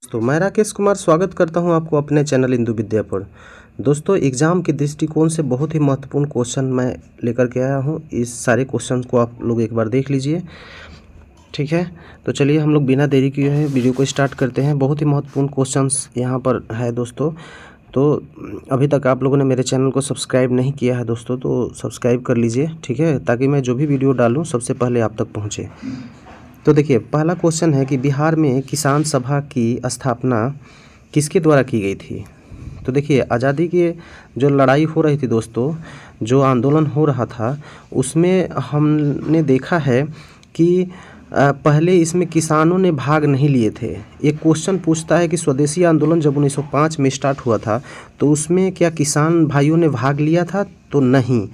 तो मैं राकेश कुमार स्वागत करता हूं आपको अपने चैनल इंदु विद्या पर। दोस्तों, एग्ज़ाम के दृष्टिकोण से बहुत ही महत्वपूर्ण क्वेश्चन मैं लेकर के आया हूं। इस सारे क्वेश्चन को आप लोग एक बार देख लीजिए, ठीक है। तो चलिए हम लोग बिना देरी किए हुए वीडियो को स्टार्ट करते हैं। बहुत ही महत्वपूर्ण क्वेश्चंस यहां पर है दोस्तों। तो अभी तक आप लोगों ने मेरे चैनल को सब्सक्राइब नहीं किया है दोस्तों, तो सब्सक्राइब कर लीजिए, ठीक है, ताकि मैं जो भी वीडियो डालूँ सबसे पहले आप तक पहुँचे। तो देखिए, पहला क्वेश्चन है कि बिहार में किसान सभा की स्थापना किसके द्वारा की गई थी। तो देखिए, आज़ादी की जो लड़ाई हो रही थी दोस्तों, जो आंदोलन हो रहा था, उसमें हमने देखा है कि पहले इसमें किसानों ने भाग नहीं लिए थे। एक क्वेश्चन पूछता है कि स्वदेशी आंदोलन जब 1905 में स्टार्ट हुआ था तो उसमें क्या किसान भाइयों ने भाग लिया था? तो नहीं।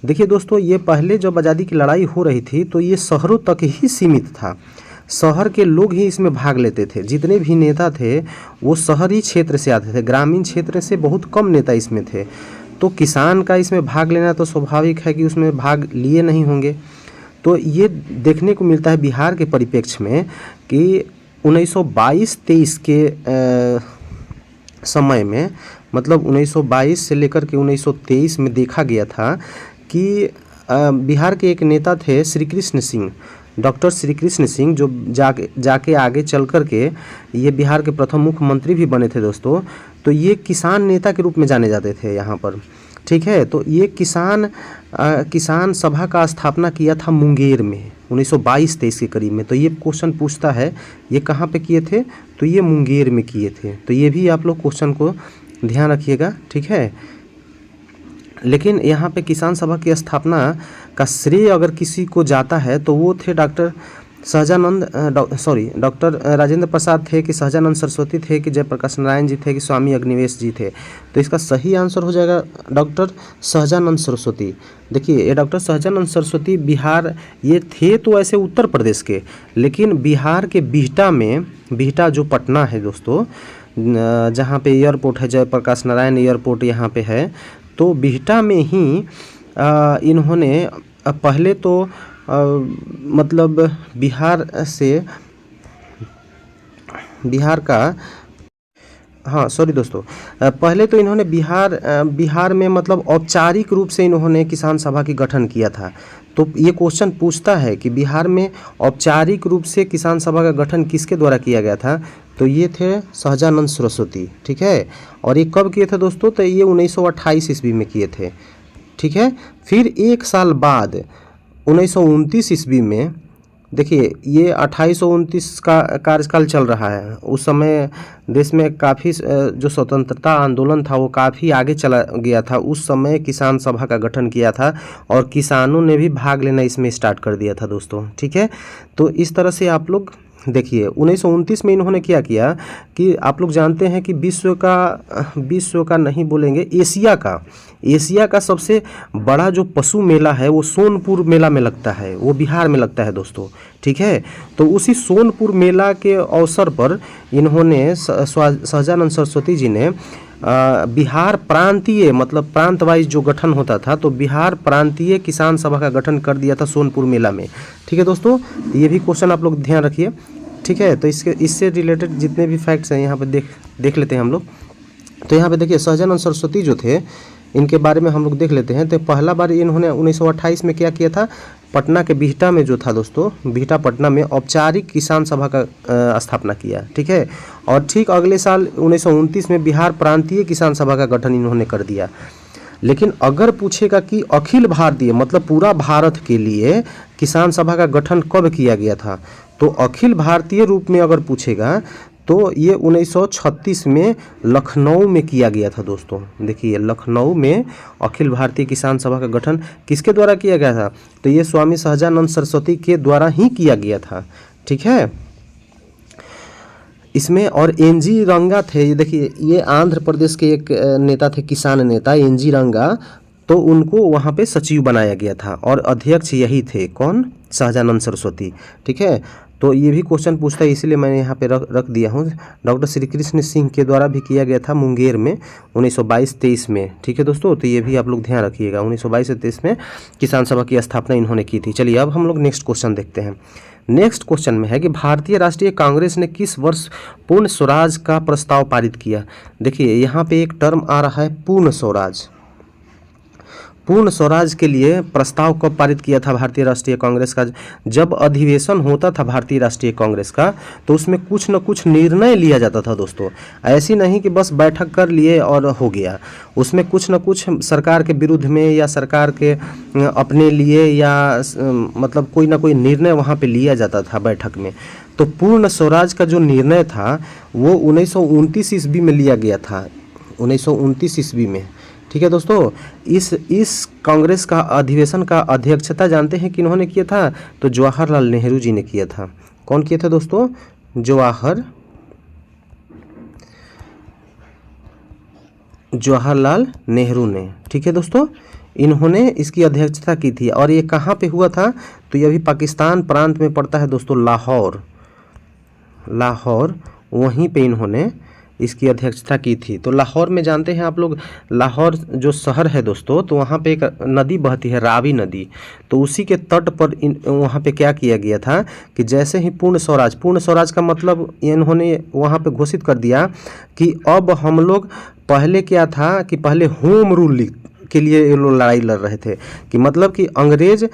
देखिए दोस्तों, ये पहले जब आज़ादी की लड़ाई हो रही थी तो ये शहरों तक ही सीमित था। शहर के लोग ही इसमें भाग लेते थे। जितने भी नेता थे वो शहरी क्षेत्र से आते थे, ग्रामीण क्षेत्र से बहुत कम नेता इसमें थे। तो किसान का इसमें भाग लेना तो स्वाभाविक है कि उसमें भाग लिए नहीं होंगे। तो ये देखने को मिलता है बिहार के परिप्रेक्ष्य में कि 1922-23 के समय में, मतलब 1922 से लेकर के 1923 में देखा गया था कि बिहार के एक नेता थे श्री कृष्ण सिंह, डॉक्टर श्री कृष्ण सिंह, जो जाके आगे चल कर के ये बिहार के प्रथम मुख्यमंत्री भी बने थे दोस्तों। तो ये किसान नेता के रूप में जाने जाते थे यहाँ पर, ठीक है। तो ये किसान सभा का स्थापना किया था मुंगेर में 1922-23 के करीब में। तो ये क्वेश्चन पूछता है ये कहाँ पे किए थे, तो ये मुंगेर में किए थे। तो ये भी आप लोग क्वेश्चन को ध्यान रखिएगा, ठीक है। लेकिन यहाँ पे किसान सभा की स्थापना का श्रेय अगर किसी को जाता है तो वो थे डॉक्टर राजेंद्र प्रसाद थे, कि सहजानंद सरस्वती थे, कि जयप्रकाश नारायण जी थे, कि स्वामी अग्निवेश जी थे। तो इसका सही आंसर हो जाएगा डॉक्टर सहजानंद सरस्वती। देखिए, ये डॉक्टर सहजानंद सरस्वती बिहार ये थे तो ऐसे उत्तर प्रदेश के, लेकिन बिहार के बिहटा जो पटना है दोस्तों, जहाँ पे एयरपोर्ट है, जयप्रकाश नारायण एयरपोर्ट यहाँ पे है, तो बिहटा में ही इन्होंने पहले तो मतलब बिहार का, हाँ सॉरी दोस्तों, पहले तो इन्होंने बिहार में मतलब औपचारिक रूप से इन्होंने किसान सभा की गठन किया था। तो ये क्वेश्चन पूछता है कि बिहार में औपचारिक रूप से किसान सभा का गठन किसके द्वारा किया गया था, तो ये थे सहजानंद सरस्वती, ठीक है। और ये कब किए थे दोस्तों, तो ये 1928 ईस्वी में किए थे, ठीक है। फिर एक साल बाद 1929 ईस्वी में, देखिए ये 2829 का कार्यकाल चल रहा है। उस समय देश में काफ़ी जो स्वतंत्रता आंदोलन था वो काफ़ी आगे चला गया था। उस समय किसान सभा का गठन किया था और किसानों ने भी भाग लेना इसमें स्टार्ट कर दिया था दोस्तों, ठीक है। तो इस तरह से आप लोग देखिए 1929 में इन्होंने क्या किया कि आप लोग जानते हैं कि विश्व का नहीं बोलेंगे, एशिया का सबसे बड़ा जो पशु मेला है वो सोनपुर मेला में लगता है, वो बिहार में लगता है दोस्तों, ठीक है। तो उसी सोनपुर मेला के अवसर पर इन्होंने सहजानंद सरस्वती जी ने बिहार प्रांतीय, मतलब प्रांत वाइज जो गठन होता था, तो बिहार प्रांतीय किसान सभा का गठन कर दिया था सोनपुर मेला में, ठीक है दोस्तों। ये भी क्वेश्चन आप लोग ध्यान रखिए, ठीक है। तो इससे रिलेटेड जितने भी फैक्ट्स हैं यहाँ पे देख लेते हैं हम लोग। तो यहाँ पे देखिए सहजानंद सरस्वती जो थे, इनके बारे में हम लोग देख लेते हैं। तो पहला बार इन्होंने 1928 में क्या किया था, पटना के बिहटा में जो था दोस्तों, बिहटा पटना में औपचारिक किसान सभा का स्थापना किया, ठीक है। और ठीक अगले साल 1929 में बिहार प्रांतीय किसान सभा का गठन इन्होंने कर दिया। लेकिन अगर पूछेगा कि अखिल भारतीय, मतलब पूरा भारत के लिए किसान सभा का गठन कब किया गया था, तो अखिल भारतीय रूप में अगर पूछेगा तो ये 1936 में लखनऊ में किया गया था दोस्तों। देखिए, लखनऊ में अखिल भारतीय किसान सभा का गठन किसके द्वारा किया गया था, तो ये स्वामी सहजानंद सरस्वती के द्वारा ही किया गया था, ठीक है। इसमें और एनजी रंगा थे, देखिए ये आंध्र प्रदेश के एक नेता थे, किसान नेता एनजी रंगा। तो उनको वहाँ पे सचिव बनाया गया था और अध्यक्ष यही थे, कौन, सहजानंद सरस्वती, ठीक है। तो ये भी क्वेश्चन पूछता है, इसलिए मैंने यहाँ पे रख दिया हूँ। डॉक्टर श्री कृष्ण सिंह के द्वारा भी किया गया था मुंगेर में 1922-23 में, ठीक है दोस्तों। तो ये भी आप लोग ध्यान रखिएगा, 1922 से 23 में किसान सभा की स्थापना इन्होंने की थी। चलिए अब हम लोग नेक्स्ट क्वेश्चन देखते हैं। नेक्स्ट क्वेश्चन में है कि भारतीय राष्ट्रीय कांग्रेस ने किस वर्ष पूर्ण स्वराज का प्रस्ताव पारित किया। देखिए यहाँ पे एक टर्म आ रहा है पूर्ण स्वराज। पूर्ण स्वराज के लिए प्रस्ताव कब पारित किया था भारतीय राष्ट्रीय कांग्रेस का? जब अधिवेशन होता था भारतीय राष्ट्रीय कांग्रेस का तो उसमें कुछ न कुछ निर्णय लिया जाता था दोस्तों। ऐसी नहीं कि बस बैठक कर लिए और हो गया, उसमें कुछ न कुछ सरकार के विरुद्ध में या सरकार के अपने लिए या मतलब कोई ना कोई निर्णय वहाँ पे लिया जाता था बैठक में। तो पूर्ण स्वराज का जो निर्णय था वो 1929 ईस्वी में लिया गया था, 1929 ईस्वी में। ठीक है दोस्तों, इस कांग्रेस का अधिवेशन का अध्यक्षता जानते हैं किन्होंने किया था? तो जवाहरलाल नेहरू जी ने किया था। कौन किए थे दोस्तों? जवाहरलाल नेहरू ने। ठीक है दोस्तों, इन्होंने इसकी अध्यक्षता की थी। और ये कहाँ पे हुआ था? तो ये अभी पाकिस्तान प्रांत में पड़ता है दोस्तों, लाहौर, वहीं पे इन्होंने इसकी अध्यक्षता की थी। तो लाहौर में जानते हैं आप लोग, लाहौर जो शहर है दोस्तों, तो वहाँ पे एक नदी बहती है, रावी नदी। तो उसी के तट पर वहाँ पे क्या किया गया था कि जैसे ही पूर्ण स्वराज का मतलब इन्होंने वहाँ पे घोषित कर दिया कि अब हम लोग, पहले क्या था कि पहले होम रूल के लिए ये लोग लड़ाई लड़ रहे थे कि मतलब कि अंग्रेज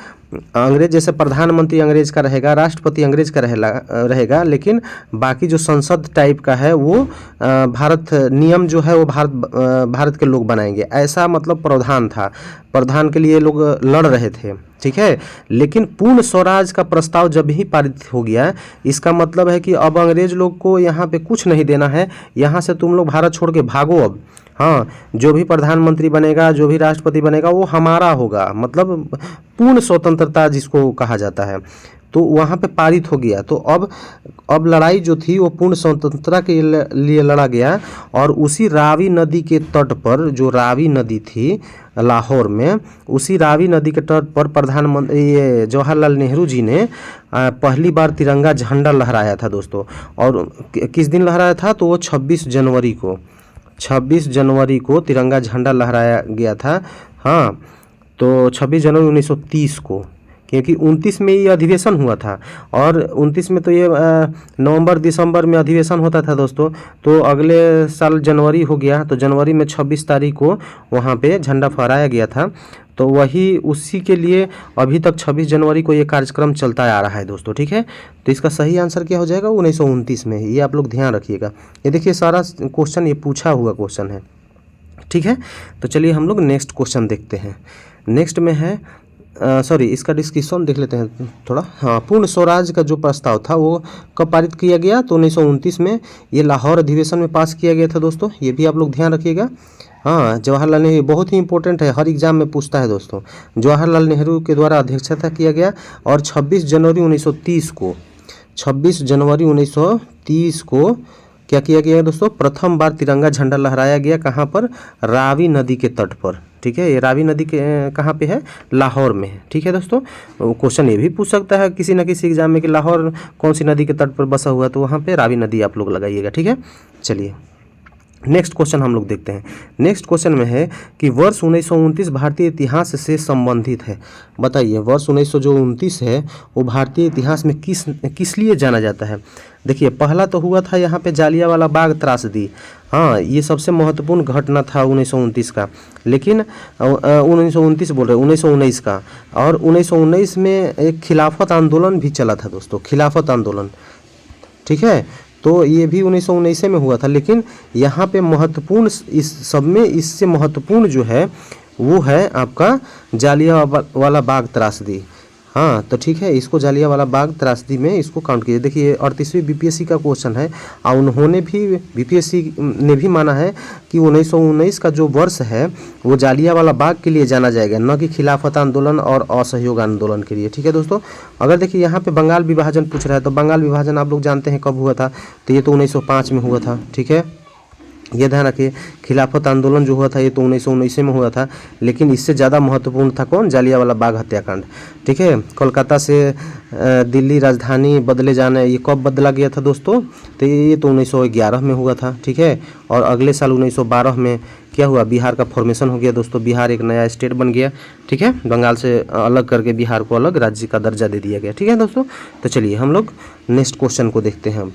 जैसे प्रधानमंत्री अंग्रेज का रहेगा, राष्ट्रपति अंग्रेज का रहेगा, लेकिन बाकी जो संसद टाइप का है वो भारत नियम जो है वो भारत के लोग बनाएंगे, ऐसा मतलब प्रावधान था। प्रावधान के लिए लोग लड़ रहे थे। ठीक है, लेकिन पूर्ण स्वराज का प्रस्ताव जब ही पारित हो गया, इसका मतलब है कि अब अंग्रेज लोग को यहाँ पे कुछ नहीं देना है, यहाँ से तुम लोग भारत छोड़ के भागो अब। हाँ, जो भी प्रधानमंत्री बनेगा, जो भी राष्ट्रपति बनेगा वो हमारा होगा, मतलब पूर्ण स्वतंत्रता जिसको कहा जाता है। तो वहाँ पे पारित हो गया। तो अब लड़ाई जो थी वो पूर्ण स्वतंत्रता के लिए लड़ा गया। और उसी रावी नदी के तट पर, जो रावी नदी थी लाहौर में, उसी रावी नदी के तट पर प्रधानमंत्री जवाहरलाल नेहरू जी ने पहली बार तिरंगा झंडा लहराया था दोस्तों। और किस दिन लहराया था? तो वो 26 जनवरी को तिरंगा झंडा लहराया गया था। हाँ, तो 26 जनवरी 1930 को, क्योंकि 29 में ये अधिवेशन हुआ था और 29 में तो ये नवंबर दिसंबर में अधिवेशन होता था दोस्तों। तो अगले साल जनवरी हो गया, तो जनवरी में 26 तारीख को वहाँ पे झंडा फहराया गया था। तो वही उसी के लिए अभी तक 26 जनवरी को ये कार्यक्रम चलता आ रहा है दोस्तों। ठीक है, तो इसका सही आंसर क्या हो जाएगा? 1929 में। ये आप लोग ध्यान रखिएगा। ये देखिए सारा क्वेश्चन ये पूछा हुआ क्वेश्चन है। ठीक है, तो चलिए हम लोग नेक्स्ट क्वेश्चन देखते हैं। नेक्स्ट में है इसका डिस्कशन देख लेते हैं थोड़ा। हाँ, पूर्ण स्वराज का जो प्रस्ताव था वो कब पारित किया गया? तो 1929 में ये लाहौर अधिवेशन में पास किया गया था दोस्तों। ये भी आप लोग ध्यान रखिएगा। हाँ, जवाहरलाल नेहरू बहुत ही इंपॉर्टेंट है, हर एग्जाम में पूछता है दोस्तों। जवाहरलाल नेहरू के द्वारा अध्यक्षता किया गया। और 26 जनवरी 1930 को क्या किया गया दोस्तों? प्रथम बार तिरंगा झंडा लहराया गया। कहाँ पर? रावी नदी के तट पर। ठीक है, ये रावी नदी के कहाँ पे है? लाहौर में है। ठीक है दोस्तों, क्वेश्चन ये भी पूछ सकता है किसी न किसी एग्जाम में कि लाहौर कौन सी नदी के तट पर बसा हुआ है, तो वहाँ पे रावी नदी आप लोग लगाइएगा। ठीक है, चलिए नेक्स्ट क्वेश्चन हम लोग देखते हैं। नेक्स्ट क्वेश्चन में है कि वर्ष 1929 भारतीय इतिहास से संबंधित है। बताइए, वर्ष 1929 है वो भारतीय इतिहास में किस लिए जाना जाता है? देखिए, पहला तो हुआ था यहाँ पे जालियांवाला बाग त्रासदी। हाँ, ये सबसे महत्वपूर्ण घटना था 1929 का। लेकिन 1919 का। और 1919 में एक खिलाफत आंदोलन भी चला था दोस्तों, खिलाफत आंदोलन। ठीक है, तो ये भी 1919 में हुआ था। लेकिन यहाँ पे महत्वपूर्ण, इस सब में इससे महत्वपूर्ण जो है वो है आपका जालियांवाला बाग त्रासदी। हाँ, तो ठीक है, इसको जालियांवाला बाग त्रासदी में इसको काउंट कीजिए। देखिए 38वीं बीपीएससी का क्वेश्चन है और उन्होंने भी, बीपीएससी ने भी माना है कि 1919 का जो वर्ष है वो जालियांवाला बाग के लिए जाना जाएगा, न कि खिलाफत आंदोलन और असहयोग आंदोलन के लिए। ठीक है दोस्तों, अगर देखिए यहाँ पे बंगाल विभाजन पूछ रहा है तो बंगाल विभाजन आप लोग जानते हैं कब हुआ था? तो ये तो 1905 में हुआ था। ठीक है, ये ध्यान रखिए, खिलाफत आंदोलन जो हुआ था ये तो 1919 में हुआ था, लेकिन इससे ज़्यादा महत्वपूर्ण था कौन, जालियांवाला बाग हत्याकांड। ठीक है, कोलकाता से दिल्ली राजधानी बदले जाना, ये कब बदला गया था दोस्तों, तो ये तो 1911 में हुआ था। ठीक है, और अगले साल 1912 में क्या हुआ, बिहार का फॉर्मेशन हो गया दोस्तों, बिहार एक नया स्टेट बन गया। ठीक है, बंगाल से अलग करके बिहार को अलग राज्य का दर्जा दे दिया गया। ठीक है दोस्तों, तो चलिए हम लोग नेक्स्ट क्वेश्चन को देखते हैं। हम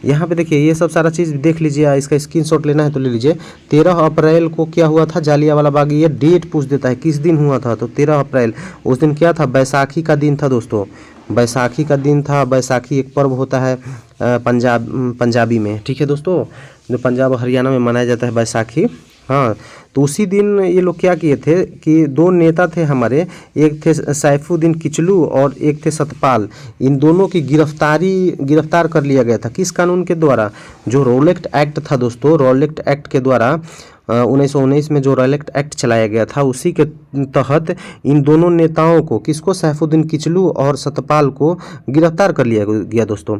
यहाँ पे देखिए ये सब सारा चीज़ देख लीजिए, इसका स्क्रीनशॉट लेना है तो ले लीजिए। 13 अप्रैल को क्या हुआ था, जालियांवाला बाग, ये डेट पूछ देता है किस दिन हुआ था, तो 13 अप्रैल। उस दिन क्या था, बैसाखी का दिन था दोस्तों, बैसाखी का दिन था। बैसाखी एक पर्व होता है पंजाबी में। ठीक है दोस्तों, जो पंजाब हरियाणा में मनाया जाता है बैसाखी। हाँ, तो उसी दिन ये लोग क्या किए थे कि दो नेता थे हमारे, एक थे सैफुद्दीन किचलू और एक थे सतपाल, इन दोनों की गिरफ्तार कर लिया गया था। किस कानून के द्वारा, जो रॉलेट एक्ट था दोस्तों, रॉलेट एक्ट के द्वारा 1919 में जो रॉलेट एक्ट चलाया गया था, उसी के तहत इन दोनों नेताओं को, किसको, सैफुद्दीन किचलू और सतपाल को गिरफ्तार कर लिया गया दोस्तों।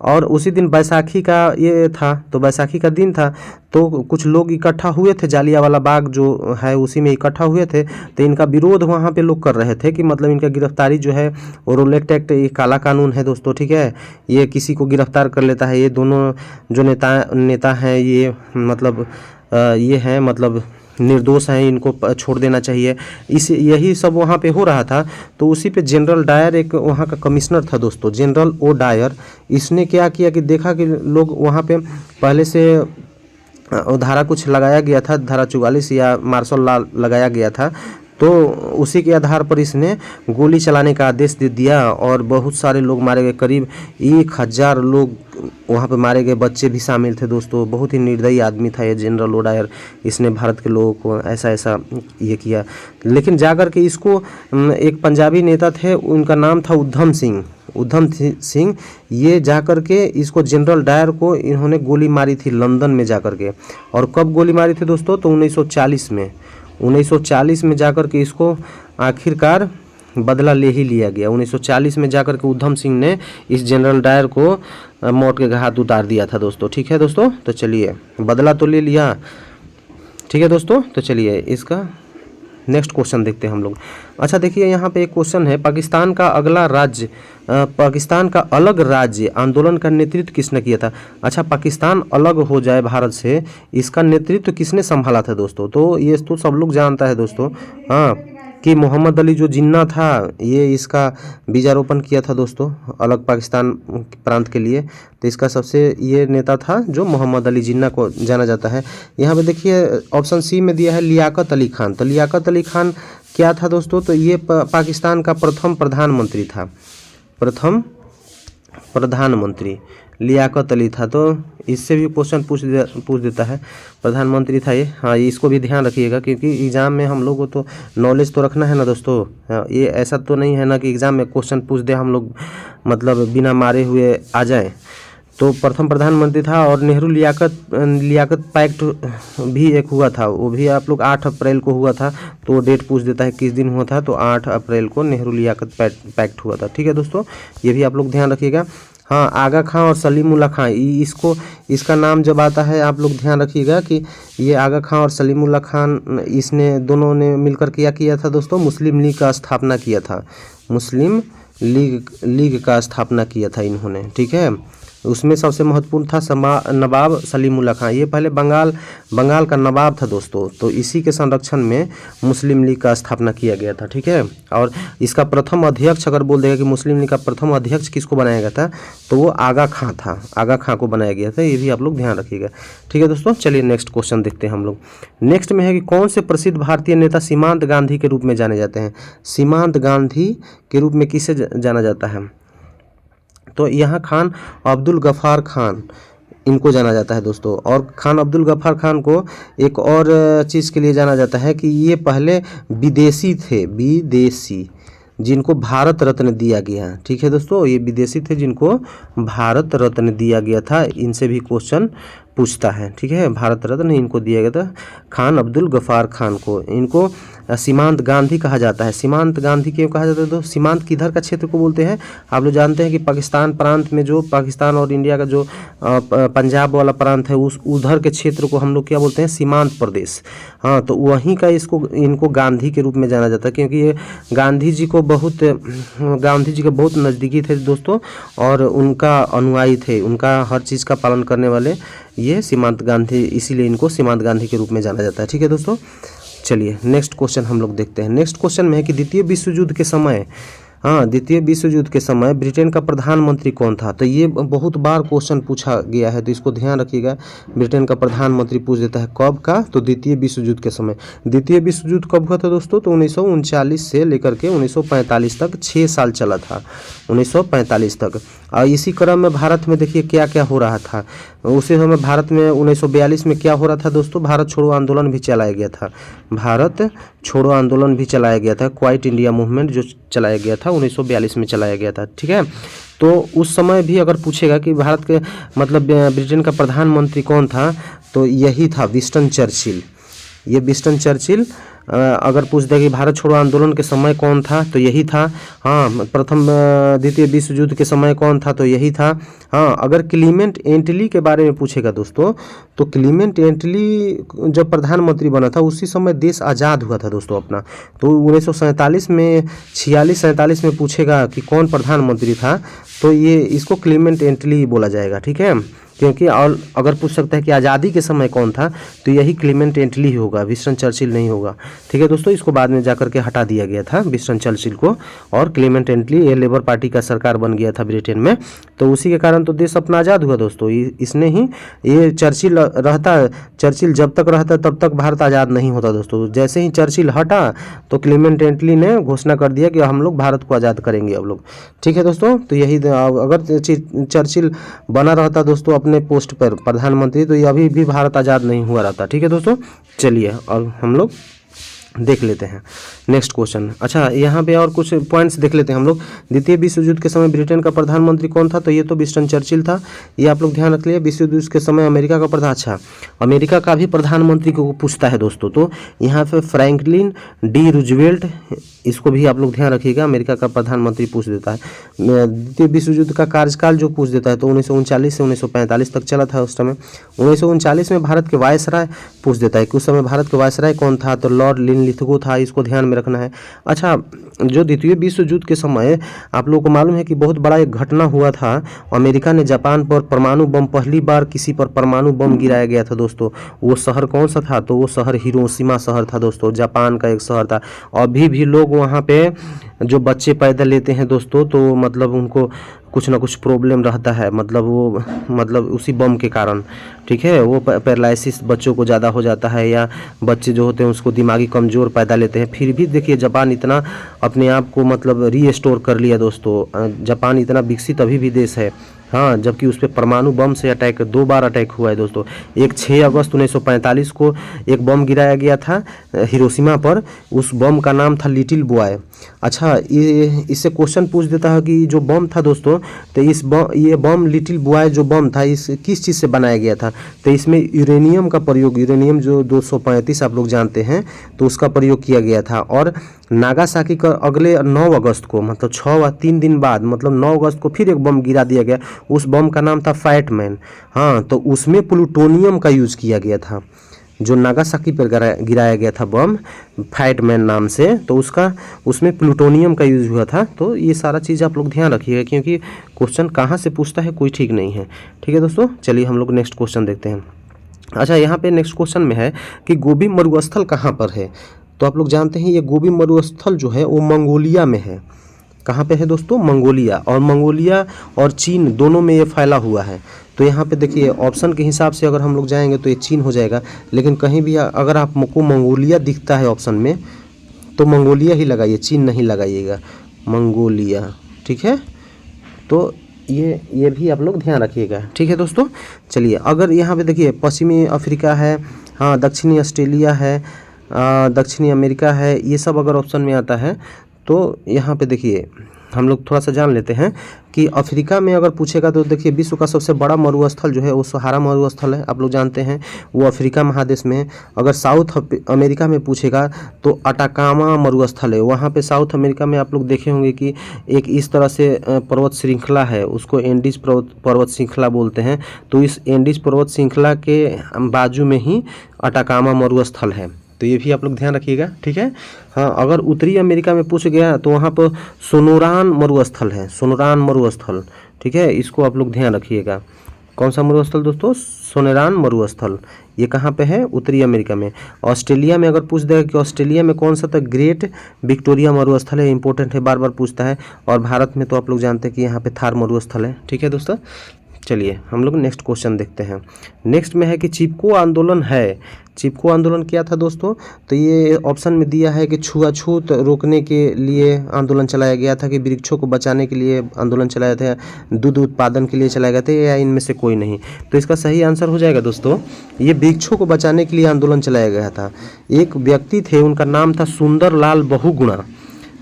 और उसी दिन बैसाखी का ये था, तो बैसाखी का दिन था, तो कुछ लोग इकट्ठा हुए थे, जालियांवाला बाग जो है उसी में इकट्ठा हुए थे। तो इनका विरोध वहाँ पे लोग कर रहे थे कि मतलब इनका गिरफ्तारी जो है, और रॉलेट एक्ट ये काला कानून है दोस्तों। ठीक है, ये किसी को गिरफ्तार कर लेता है, ये दोनों जो नेता हैं ये मतलब ये हैं मतलब निर्दोष हैं, इनको छोड़ देना चाहिए। यही सब वहाँ पे हो रहा था। तो उसी पे जनरल डायर, एक वहाँ का कमिश्नर था दोस्तों, जनरल ओ डायर, इसने क्या किया कि देखा कि लोग वहाँ पे पहले से धारा कुछ लगाया गया था, धारा 44 या मार्शल लॉ लगाया गया था, तो उसी के आधार पर इसने गोली चलाने का आदेश दे दिया और बहुत सारे लोग मारे गए, करीब 1000 लोग वहाँ पे मारे गए, बच्चे भी शामिल थे दोस्तों। बहुत ही निर्दयी आदमी था ये जनरल ओ डायर, इसने भारत के लोगों को ऐसा ये किया। लेकिन जाकर के इसको एक पंजाबी नेता थे, उनका नाम था उधम सिंह, ये जाकर के इसको जनरल डायर को इन्होंने गोली मारी थी लंदन में जाकर के। और कब गोली मारी थी दोस्तों, तो 1940 में जाकर के इसको आखिरकार बदला ले ही लिया गया। 1940 में जाकर के उधम सिंह ने इस जनरल डायर को मौत के घाट उतार दिया था दोस्तों। ठीक है दोस्तों, तो चलिए बदला तो ले लिया। ठीक है दोस्तों, तो चलिए इसका नेक्स्ट क्वेश्चन देखते हैं हम लोग। अच्छा देखिए यहाँ पे एक क्वेश्चन है, पाकिस्तान का अलग राज्य आंदोलन का नेतृत्व किसने किया था। अच्छा, पाकिस्तान अलग हो जाए भारत से, इसका नेतृत्व किसने संभाला था दोस्तों, तो ये तो सब लोग जानता है दोस्तों। हाँ, कि मोहम्मद अली जो जिन्ना था, ये इसका बीजारोपण किया था दोस्तों अलग पाकिस्तान प्रांत के लिए। तो इसका सबसे ये नेता था जो मोहम्मद अली जिन्ना को जाना जाता है। यहाँ पे देखिए ऑप्शन सी में दिया है लियाकत अली खान। तो लियाकत अली खान क्या था दोस्तों, तो ये पाकिस्तान का प्रथम प्रधानमंत्री था, प्रथम प्रधानमंत्री लियाकत अली था। तो इससे भी क्वेश्चन पूछ देता है, प्रधानमंत्री था ये। हाँ, इसको भी ध्यान रखिएगा क्योंकि एग्ज़ाम में हम लोग को तो नॉलेज तो रखना है ना दोस्तों। हाँ, ये ऐसा तो नहीं है ना कि एग्ज़ाम में क्वेश्चन पूछ दे हम लोग मतलब बिना मारे हुए आ जाए। तो प्रथम प्रधानमंत्री था। और नेहरू लियाकत पैक्ट भी एक हुआ था, वो भी आप लोग 8 अप्रैल को हुआ था। तो डेट पूछ देता है किस दिन हुआ था, तो 8 अप्रैल को नेहरू लियाकत पैक्ट हुआ था। ठीक है दोस्तों, ये भी आप लोग ध्यान रखिएगा। हाँ, आगा खां और सलीमुल्लाह खां, इसका नाम जब आता है आप लोग ध्यान रखिएगा कि ये आगा खां और सलीमुल्लाह खान, इसने दोनों ने मिलकर क्या किया था दोस्तों, मुस्लिम लीग का स्थापना किया था, मुस्लिम लीग का स्थापना किया था इन्होंने। ठीक है, उसमें सबसे महत्वपूर्ण था नवाब सलीमुल्लाह खां, ये पहले बंगाल का नवाब था दोस्तों। तो इसी के संरक्षण में मुस्लिम लीग का स्थापना किया गया था। ठीक है, और इसका प्रथम अध्यक्ष अगर बोल देगा कि मुस्लिम लीग का प्रथम अध्यक्ष किसको बनाया गया था, तो वो आगा खां था, आगा खां को बनाया गया था। ये भी आप लोग ध्यान रखिएगा। ठीक है दोस्तों, चलिए नेक्स्ट क्वेश्चन देखते हैं हम लोग। नेक्स्ट में है कि कौन से प्रसिद्ध भारतीय नेता सीमांत गांधी के रूप में जाने जाते हैं। सीमांत गांधी के रूप में किसे जाना जाता है, तो यहाँ खान अब्दुल गफ्फार खान इनको जाना जाता है दोस्तों। और खान अब्दुल गफ्फार खान को एक और चीज़ के लिए जाना जाता है कि ये पहले विदेशी थे, विदेशी जिनको भारत रत्न दिया गया। ठीक है दोस्तों, ये विदेशी थे जिनको भारत रत्न दिया गया था, इनसे भी क्वेश्चन पूछता है। ठीक है, भारत रत्न इनको दिया गया था खान अब्दुल गफ्फार खान को। इनको सीमांत गांधी कहा जाता है। सीमांत गांधी क्यों कहा जाता है? तो सीमांत किधर का क्षेत्र को बोलते हैं? आप लोग जानते हैं कि पाकिस्तान प्रांत में जो पाकिस्तान और इंडिया का जो पंजाब वाला प्रांत है उस उधर के क्षेत्र को हम लोग क्या बोलते हैं? सीमांत प्रदेश। हाँ, तो वहीं का इनको गांधी के रूप में जाना जाता है, क्योंकि ये गांधी जी के बहुत नज़दीकी थे दोस्तों, और उनका अनुयायी थे, उनका हर चीज़ का पालन करने वाले ये सीमांत गांधी, इसीलिए इनको सीमांत गांधी के रूप में जाना जाता है। ठीक है दोस्तों, चलिए नेक्स्ट क्वेश्चन हम लोग देखते हैं। नेक्स्ट क्वेश्चन में है कि द्वितीय विश्व युद्ध के समय ब्रिटेन का प्रधानमंत्री कौन था? तो ये बहुत बार क्वेश्चन पूछा गया है, तो इसको ध्यान रखिएगा। ब्रिटेन का प्रधानमंत्री पूछ देता है कब का? तो द्वितीय विश्व युद्ध के समय। द्वितीय विश्व युद्ध कब का था दोस्तों? तो 1939 से लेकर के 1945 तक 6 साल चला था, 1945 तक। और इसी क्रम में भारत में देखिए क्या क्या हो रहा था। उसी समय भारत में 1942 में क्या हो रहा था दोस्तों? भारत छोड़ो आंदोलन भी चलाया गया था। भारत छोड़ो आंदोलन भी चलाया गया था, क्वाइट इंडिया मूवमेंट जो चलाया गया था 1942 में चलाया गया था। ठीक है, तो उस समय भी अगर पूछेगा कि भारत के मतलब ब्रिटेन का प्रधानमंत्री कौन था, तो यही था विंस्टन चर्चिल। ये विंस्टन चर्चिल अगर पूछ दे कि भारत छोड़ो आंदोलन के समय कौन था, तो यही था। हाँ, द्वितीय विश्व युद्ध के समय कौन था, तो यही था। हाँ, अगर क्लीमेंट एटली के बारे में पूछेगा दोस्तों, तो क्लीमेंट एटली जब प्रधानमंत्री बना था उसी समय देश आज़ाद हुआ था दोस्तों अपना। तो 1947 में 46-47 में पूछेगा कि कौन प्रधानमंत्री था, तो ये इसको क्लीमेंट एटली बोला जाएगा। ठीक है, क्योंकि और अगर पूछ सकता है कि आज़ादी के समय कौन था, तो यही क्लीमेंट एटली ही होगा, विंस्टन चर्चिल नहीं होगा। ठीक है दोस्तों, इसको बाद में जाकर के हटा दिया गया था विंस्टन चर्चिल को, और क्लीमेंट एटली ये लेबर पार्टी का सरकार बन गया था ब्रिटेन में, तो उसी के कारण तो देश अपना आज़ाद हुआ दोस्तों। इसने ही ये चर्चिल जब तक रहता तब तक भारत आज़ाद नहीं होता दोस्तों। जैसे ही चर्चिल हटा तो क्लीमेंट एटली ने घोषणा कर दिया कि हम लोग भारत को आज़ाद करेंगे अब लोग। ठीक है दोस्तों, तो यही अगर चर्चिल बना रहता दोस्तों अपने पोस्ट पर प्रधानमंत्री, तो ये अभी भी भारत आज़ाद नहीं हुआ रहता। ठीक है दोस्तों, चलिए और हम लोग देख लेते हैं नेक्स्ट क्वेश्चन। अच्छा, यहाँ पे और कुछ पॉइंट्स देख लेते हैं हम लोग। द्वितीय विश्व युद्ध के समय ब्रिटेन का प्रधानमंत्री कौन था? तो ये तो विंस्टन चर्चिल था, ये आप लोग ध्यान रख लिए। विश्व युद्ध के समय अमेरिका का अमेरिका का भी प्रधानमंत्री को पूछता है दोस्तों, तो यहाँ पे फ्रैंकलिन डी रूजवेल्ट, इसको भी आप लोग ध्यान रखिएगा, अमेरिका का प्रधानमंत्री पूछ देता है। द्वितीय विश्व युद्ध का कार्यकाल जो पूछ देता है, तो 1939 से 1945 तक चला था उस समय। 1939 में भारत के वायसराय पूछ देता है कि उस समय भारत के वायसराय कौन था, तो लॉर्ड लिनलिथगो था, इसको ध्यान में रखना है। अच्छा, जो द्वितीय विश्व युद्ध के समय आप लोगों को मालूम है कि बहुत बड़ा एक घटना हुआ था, अमेरिका ने जापान पर परमाणु बम, पहली बार किसी पर परमाणु बम गिराया गया था दोस्तों। वो शहर कौन सा था? तो वो शहर हिरोशिमा शहर था दोस्तों, जापान का एक शहर था। अभी भी लोग वहाँ पे जो बच्चे पैदा लेते हैं दोस्तों, तो मतलब उनको कुछ ना कुछ प्रॉब्लम रहता है, मतलब उसी बम के कारण। ठीक है, वो पैरालिसिस बच्चों को ज़्यादा हो जाता है, या बच्चे जो होते हैं उसको दिमागी कमज़ोर पैदा लेते हैं। फिर भी देखिए जापान इतना अपने आप को मतलब रीस्टोर कर लिया दोस्तों। जापान इतना विकसित अभी भी देश है। हाँ, जबकि उस पर परमाणु बम से अटैक 2 बार अटैक हुआ है दोस्तों। एक 6 अगस्त 1945 को एक बम गिराया गया था हिरोशिमा पर, उस बम का नाम था लिटिल बॉय। अच्छा, इससे क्वेश्चन पूछ देता है कि जो बम था दोस्तों, तो ये बम लिटिल बॉय जो बम था, इस किस चीज़ से बनाया गया था? तो इसमें यूरेनियम का प्रयोग, यूरेनियम जो 235 आप लोग जानते हैं, तो उसका प्रयोग किया गया था। और नागासाकी का अगले 9 अगस्त को, मतलब 3 दिन बाद, मतलब 9 अगस्त को फिर एक बम गिरा दिया गया। उस बम का नाम था फैट मैन। हाँ, तो उसमें प्लूटोनियम का यूज़ किया गया था। जो नागासाकी पर गिराया गया था बम फैट मैन नाम से, तो उसमें प्लूटोनियम का यूज़ हुआ था। तो ये सारा चीज़ आप लोग ध्यान रखिएगा, क्योंकि क्वेश्चन कहाँ से पूछता है कोई ठीक नहीं है। ठीक है दोस्तों, चलिए हम लोग नेक्स्ट क्वेश्चन देखते हैं। अच्छा, यहाँ पे नेक्स्ट क्वेश्चन में है कि गोबी मरुस्थल कहाँ पर है? तो आप लोग जानते हैं ये गोबी मरुस्थल जो है वो मंगोलिया में है। कहाँ पे है दोस्तों? मंगोलिया। और मंगोलिया और चीन दोनों में ये फैला हुआ है। तो यहाँ पे देखिए ऑप्शन के हिसाब से अगर हम लोग जाएंगे तो ये चीन हो जाएगा, लेकिन कहीं भी अगर आपको मंगोलिया दिखता है ऑप्शन में, तो मंगोलिया ही लगाइए, चीन नहीं लगाइएगा, मंगोलिया। ठीक है, तो ये भी आप लोग ध्यान रखिएगा। ठीक है दोस्तों, चलिए अगर यहाँ पे देखिए पश्चिमी अफ्रीका है, हाँ, दक्षिणी ऑस्ट्रेलिया है, दक्षिणी अमेरिका है, ये सब अगर ऑप्शन में आता है, तो यहाँ पे देखिए हम लोग थोड़ा सा जान लेते हैं कि अफ्रीका में अगर पूछेगा तो देखिए विश्व का सबसे बड़ा मरुस्थल जो है वो सहारा मरुस्थल है, आप लोग जानते हैं, वो अफ्रीका महादेश में है। अगर साउथ अमेरिका में पूछेगा तो अटाकामा मरुस्थल है, वहाँ पे साउथ अमेरिका में आप लोग देखे होंगे कि एक इस तरह से पर्वत श्रृंखला है, उसको एंडीज पर्वत श्रृंखला बोलते हैं। तो इस एंडीज पर्वत श्रृंखला के बाजू में ही अटाकामा मरुस्थल है, तो ये भी आप लोग ध्यान रखिएगा, ठीक है। हाँ, अगर उत्तरी अमेरिका में पूछ गया तो वहाँ पर सोनोरान मरुस्थल है, सोनोरान मरुस्थल, ठीक है, इसको आप लोग ध्यान रखिएगा। कौन सा मरुस्थल दोस्तों? सोनोरान मरुस्थल। ये कहाँ पे है? उत्तरी अमेरिका में। ऑस्ट्रेलिया में अगर पूछ देगा कि ऑस्ट्रेलिया में कौन सा, तो ग्रेट विक्टोरिया मरुस्थल है, इंपॉर्टेंट है, बार बार पूछता है। और भारत में तो आप लोग जानते हैं कि यहाँ पे थार मरुस्थल है, ठीक है दोस्तों। चलिए हम लोग नेक्स्ट क्वेश्चन देखते हैं। नेक्स्ट में है कि चिपको आंदोलन है, चिपको आंदोलन क्या था दोस्तों? तो ये ऑप्शन में दिया है कि छुआछूत रोकने के लिए आंदोलन चलाया गया था, कि वृक्षों को बचाने के लिए आंदोलन चलाया था, दूध उत्पादन के लिए चलाया गया था, या इनमें से कोई नहीं। तो इसका सही आंसर हो जाएगा दोस्तों, ये वृक्षों को बचाने के लिए आंदोलन चलाया गया था। एक व्यक्ति थे, उनका नाम था सुंदरलाल बहुगुणा।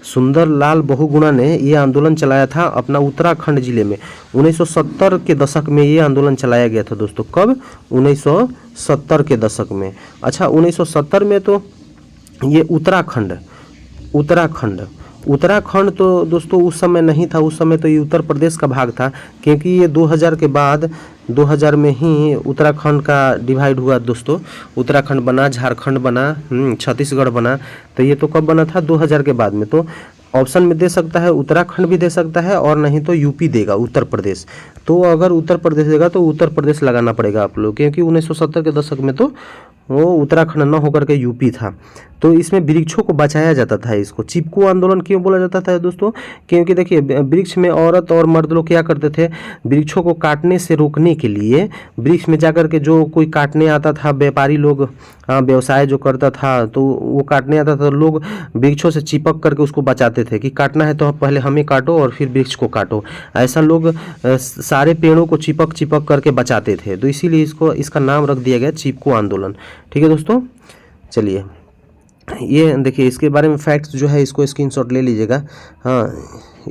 सुंदरलाल बहुगुणा ने ये आंदोलन चलाया था अपना उत्तराखंड जिले में। 1970 के दशक में ये आंदोलन चलाया गया था दोस्तों। कब? 1970 के दशक में। अच्छा, 1970 में तो ये उत्तराखंड तो दोस्तों उस समय नहीं था, उस समय तो ये उत्तर प्रदेश का भाग था, क्योंकि ये 2000 के बाद 2000 में ही उत्तराखंड का डिवाइड हुआ दोस्तों। उत्तराखंड बना, झारखंड बना, छत्तीसगढ़ बना। तो ये तो कब बना था? 2000 के बाद में। तो ऑप्शन में दे सकता है, उत्तराखंड भी दे सकता है, और नहीं तो यूपी देगा, उत्तर प्रदेश। तो अगर उत्तर प्रदेश देगा तो उत्तर प्रदेश लगाना पड़ेगा आप लोग, क्योंकि 1970 के दशक में तो वो उत्तराखंड न होकर के यूपी था। तो इसमें वृक्षों को बचाया जाता था। इसको चिपको आंदोलन क्यों बोला जाता था दोस्तों? क्योंकि देखिए वृक्ष में औरत और मर्द लोग क्या करते थे, वृक्षों को काटने से रोकने के लिए वृक्ष में जाकर के जो कोई काटने आता था, व्यापारी लोग, व्यवसाय जो करता था, तो वो काटने आता था, लोग वृक्षों से चिपक करके उसको बचाते थे कि काटना है तो पहले हमें काटो और फिर वृक्ष को काटो। ऐसा लोग सारे पेड़ों को चिपक करके बचाते थे। तो इसीलिए इसका नाम रख दिया गया चिपको आंदोलन, ठीक है दोस्तों। चलिए ये देखिए, इसके बारे में फैक्ट्स जो है इसको स्क्रीनशॉट ले लीजिएगा। हाँ,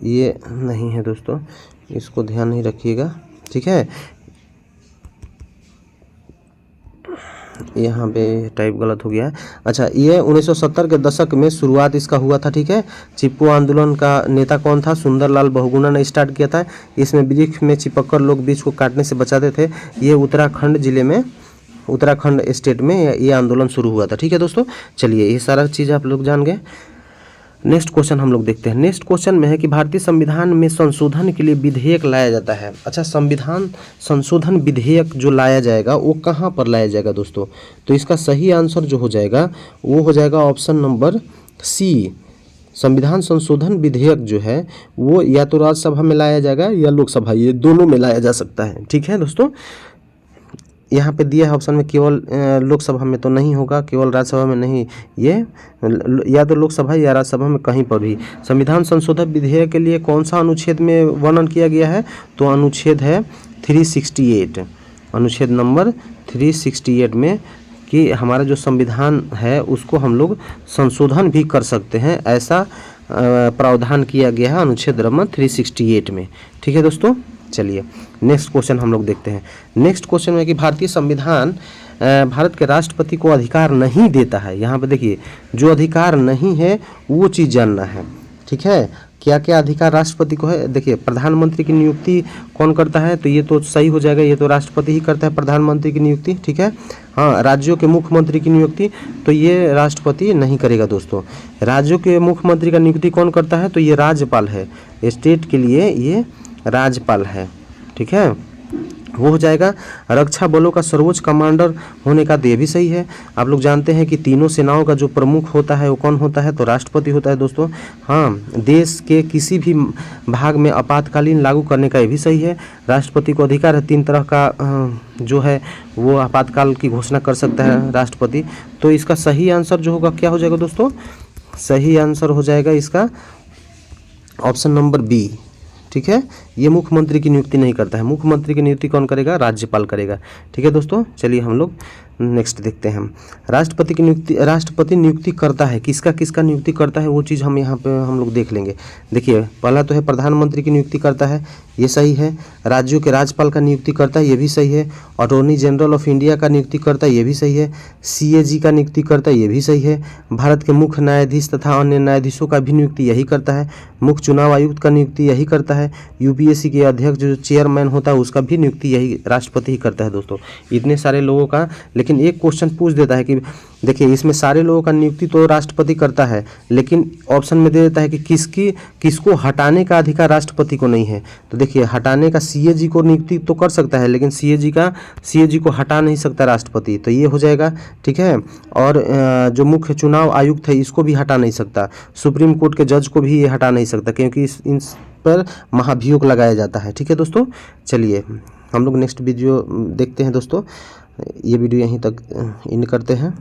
ये नहीं है दोस्तों, इसको ध्यान नहीं रखिएगा, ठीक है। यहाँ पे टाइप गलत हो गया है। अच्छा, ये 1970 के दशक में शुरुआत इसका हुआ था, ठीक है। चिपको आंदोलन का नेता कौन था? सुंदरलाल बहुगुणा ने स्टार्ट किया था। इसमें वृक्ष में चिपक कर लोग वृक्ष को काटने से बचाते थे। ये उत्तराखंड जिले में, उत्तराखंड स्टेट में ये आंदोलन शुरू हुआ था, ठीक है दोस्तों। चलिए ये सारा चीज़ आप लोग जान गए। नेक्स्ट क्वेश्चन हम लोग देखते हैं। नेक्स्ट क्वेश्चन में है कि भारतीय संविधान में संशोधन के लिए विधेयक लाया जाता है। अच्छा, संविधान संशोधन विधेयक जो लाया जाएगा वो कहाँ पर लाया जाएगा दोस्तों? तो इसका सही आंसर जो हो जाएगा वो हो जाएगा ऑप्शन नंबर सी। संविधान संशोधन विधेयक जो है वो या तो राज्यसभा में लाया जाएगा या लोकसभा, ये दोनों में लाया जा सकता है, ठीक है दोस्तों। यहाँ पे दिया है ऑप्शन में, केवल लोकसभा में तो नहीं होगा, केवल राज्यसभा में नहीं, ये या तो लोकसभा या राज्यसभा में कहीं पर भी। संविधान संशोधन विधेयक के लिए कौन सा अनुच्छेद में वर्णन किया गया है? तो अनुच्छेद है 368, अनुच्छेद नंबर 368 में, कि हमारा जो संविधान है उसको हम लोग संशोधन भी कर सकते हैं, ऐसा प्रावधान किया गया है अनुच्छेद नंबर 368 में, ठीक है दोस्तों। चलिए नेक्स्ट क्वेश्चन हम लोग देखते हैं। नेक्स्ट क्वेश्चन में कि भारतीय संविधान भारत के राष्ट्रपति को अधिकार नहीं देता है। यहाँ पे देखिए, जो अधिकार नहीं है वो चीज़ जानना है, ठीक है। क्या क्या अधिकार राष्ट्रपति को है? देखिए, प्रधानमंत्री की नियुक्ति कौन करता है? तो ये तो सही हो जाएगा, ये तो राष्ट्रपति ही करता है प्रधानमंत्री की नियुक्ति, ठीक है। हाँ, राज्यों के मुख्यमंत्री की नियुक्ति तो ये राष्ट्रपति नहीं करेगा दोस्तों। राज्यों के मुख्यमंत्री का नियुक्ति कौन करता है? तो ये राज्यपाल है, स्टेट के लिए ये राज्यपाल है, ठीक है, वो हो जाएगा। रक्षा बलों का सर्वोच्च कमांडर होने का तो ये भी सही है। आप लोग जानते हैं कि तीनों सेनाओं का जो प्रमुख होता है वो कौन होता है? तो राष्ट्रपति होता है दोस्तों। हाँ, देश के किसी भी भाग में आपातकालीन लागू करने का ये भी सही है। राष्ट्रपति को अधिकार है, 3 तरह का जो है वो आपातकाल की घोषणा कर सकता है राष्ट्रपति। तो इसका सही आंसर जो होगा क्या हो जाएगा दोस्तों? सही आंसर हो जाएगा इसका ऑप्शन नंबर बी, ठीक है। ये मुख्यमंत्री की नियुक्ति नहीं करता है, मुख्यमंत्री की नियुक्ति कौन करेगा? राज्यपाल करेगा, ठीक है दोस्तों। चलिए हम लोग नेक्स्ट देखते हैं हम। राष्ट्रपति नियुक्ति करता है, किसका किसका नियुक्ति करता है वो चीज़ हम यहाँ पे हम लोग देख लेंगे। देखिए पहला तो है प्रधानमंत्री की नियुक्ति करता है, ये सही है। राज्यों के राज्यपाल का नियुक्ति करता है, ये भी सही है। अटॉर्नी जनरल ऑफ इंडिया का नियुक्ति करता है, ये भी सही है। CAG का नियुक्ति करता है, ये भी सही है। भारत के मुख्य न्यायाधीश तथा अन्य न्यायाधीशों का भी नियुक्ति यही करता है। मुख्य चुनाव आयुक्त का नियुक्ति यही करता है। UPSC के अध्यक्ष जो चेयरमैन होता है उसका भी नियुक्ति यही राष्ट्रपति ही करता है दोस्तों। इतने सारे लोगों का, लेकिन एक क्वेश्चन पूछ देता है कि देखिए इसमें सारे लोगों का नियुक्ति तो राष्ट्रपति करता है, लेकिन ऑप्शन में दे देता है कि किसको हटाने का अधिकार राष्ट्रपति को नहीं है। तो देखिए हटाने का CAG को नियुक्ति तो कर सकता है, लेकिन CAG को हटा नहीं सकता राष्ट्रपति, तो ये हो जाएगा, ठीक है। और जो मुख्य चुनाव आयुक्त है इसको भी हटा नहीं सकता। सुप्रीम कोर्ट के जज को भी ये हटा नहीं सकता, क्योंकि इन पर महाभियोग लगाया जाता है, ठीक है दोस्तों। चलिए हम लोग नेक्स्ट वीडियो देखते हैं दोस्तों। ये वीडियो यहीं तक एंड करते हैं।